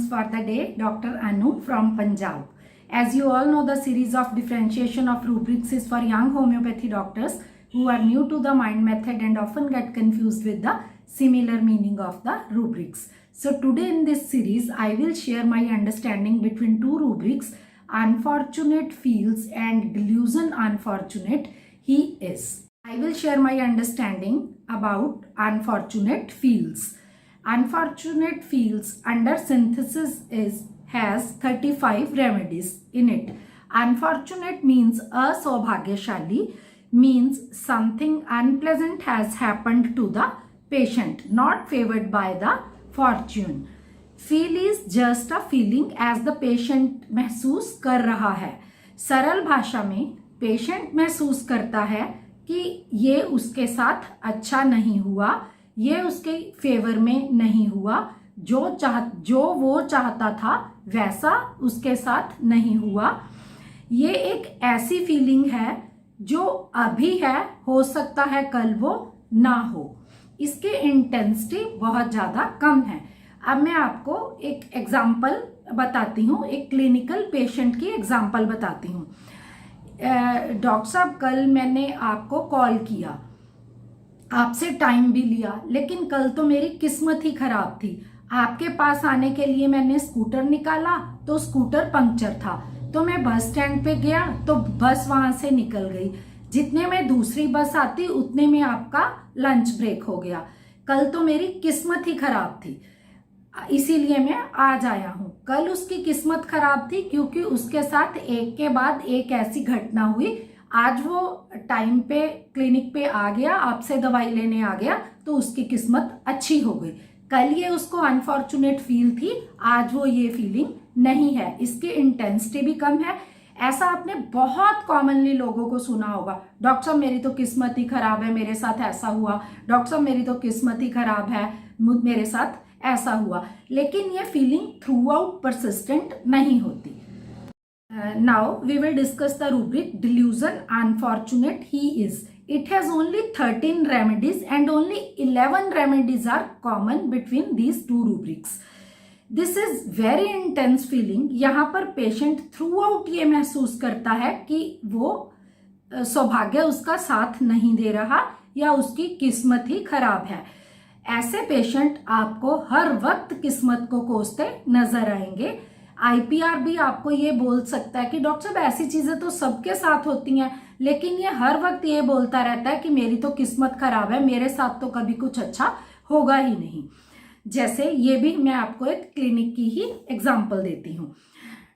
for the day, Dr. Anu from Punjab. As you all know, the series of differentiation of rubrics is for young homeopathy doctors who are new to the mind method and often get confused with the similar meaning of the rubrics. So today in this series, I will share my understanding between two rubrics, unfortunate feels and delusion unfortunate he is. I will share my understanding about unfortunate feels. Unfortunate feels under synthesis has 35 remedies in it. Unfortunate means asaurbhagyashali, means something unpleasant has happened to the patient, not favored by the fortune. Feel is just a feeling as the patient महसूस कर रहा है. सरल भाषा में patient महसूस करता है कि ये उसके साथ अच्छा नहीं हुआ, ये उसके फेवर में नहीं हुआ, जो वो चाहता था वैसा उसके साथ नहीं हुआ. ये एक ऐसी फीलिंग है जो अभी है, हो सकता है कल वो ना हो. इसकी इंटेंसिटी बहुत ज़्यादा कम है. अब मैं आपको एक एग्जाम्पल बताती हूँ, एक क्लिनिकल पेशेंट की एग्जाम्पल बताती हूँ. डॉक्टर साहब, कल मैंने आपको कॉल किया, आपसे टाइम भी लिया, लेकिन कल तो मेरी किस्मत ही खराब थी. आपके पास आने के लिए मैंने स्कूटर निकाला तो स्कूटर पंक्चर था, तो मैं बस स्टैंड पे गया तो बस वहां से निकल गई. जितने में दूसरी बस आती उतने में आपका लंच ब्रेक हो गया. कल तो मेरी किस्मत ही खराब थी, इसीलिए मैं आज आया हूँ. कल उसकी किस्मत खराब थी क्योंकि उसके साथ एक के बाद एक ऐसी घटना हुई. आज वो टाइम पे क्लिनिक पे आ गया, आपसे दवाई लेने आ गया, तो उसकी किस्मत अच्छी हो गई. कल ये उसको अनफॉर्चुनेट फील थी, आज वो ये फीलिंग नहीं है. इसकी इंटेंसिटी भी कम है. ऐसा आपने बहुत कॉमनली लोगों को सुना होगा, डॉक्टर साहब मेरी तो किस्मत ही खराब है, मेरे साथ ऐसा हुआ. डॉक्टर साहब मेरी तो किस्मत ही खराब है, मेरे साथ ऐसा हुआ. लेकिन ये फीलिंग थ्रू आउट परसिस्टेंट नहीं होती. Now we will discuss the rubric delusion unfortunate he is. It has only 13 remedies and only 11 remedies are common between these two rubrics. This is very intense feeling. यहाँ पर patient through out ये महसूस करता है कि वो सौभाग्य उसका साथ नहीं दे रहा या उसकी किस्मत ही खराब है. ऐसे पेशेंट आपको हर वक्त किस्मत को कोसते नजर आएंगे. आईपीआर भी आपको ये बोल सकता है कि डॉक्टर साहब ऐसी चीजें तो सबके साथ होती हैं, लेकिन ये हर वक्त ये बोलता रहता है कि मेरी तो किस्मत खराब है, मेरे साथ तो कभी कुछ अच्छा होगा ही नहीं. जैसे ये भी मैं आपको एक क्लिनिक की ही एग्जांपल देती हूँ.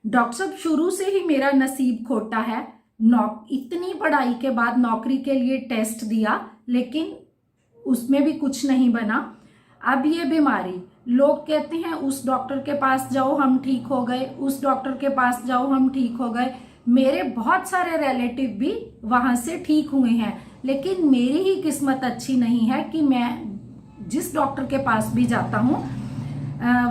डॉक्टर साहब शुरू से ही मेरा नसीब खोटा है, इतनी पढ़ाई के बाद नौकरी के लिए टेस्ट दिया लेकिन उसमें भी कुछ नहीं बना. अब ये बीमारी, लोग कहते हैं उस डॉक्टर के पास जाओ हम ठीक हो गए, उस डॉक्टर के पास जाओ हम ठीक हो गए. मेरे बहुत सारे रिलेटिव भी वहां से ठीक हुए हैं, लेकिन मेरी ही किस्मत अच्छी नहीं है कि मैं जिस डॉक्टर के पास भी जाता हूँ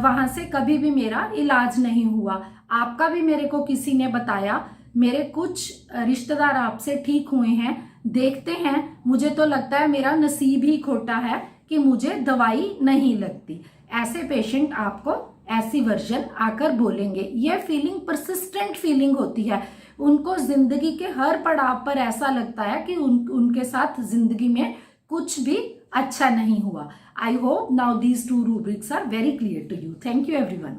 वहां से कभी भी मेरा इलाज नहीं हुआ. आपका भी मेरे को किसी ने बताया, मेरे कुछ रिश्तेदार आपसे ठीक हुए हैं, देखते हैं, मुझे तो लगता है मेरा नसीब ही खोटा है कि मुझे दवाई नहीं लगती. ऐसे पेशेंट आपको ऐसी वर्जन आकर बोलेंगे. ये फीलिंग परसिस्टेंट फीलिंग होती है. उनको जिंदगी के हर पड़ाव पर ऐसा लगता है कि उनके साथ जिंदगी में कुछ भी अच्छा नहीं हुआ. I hope now these two rubrics are very clear to you. Thank you everyone.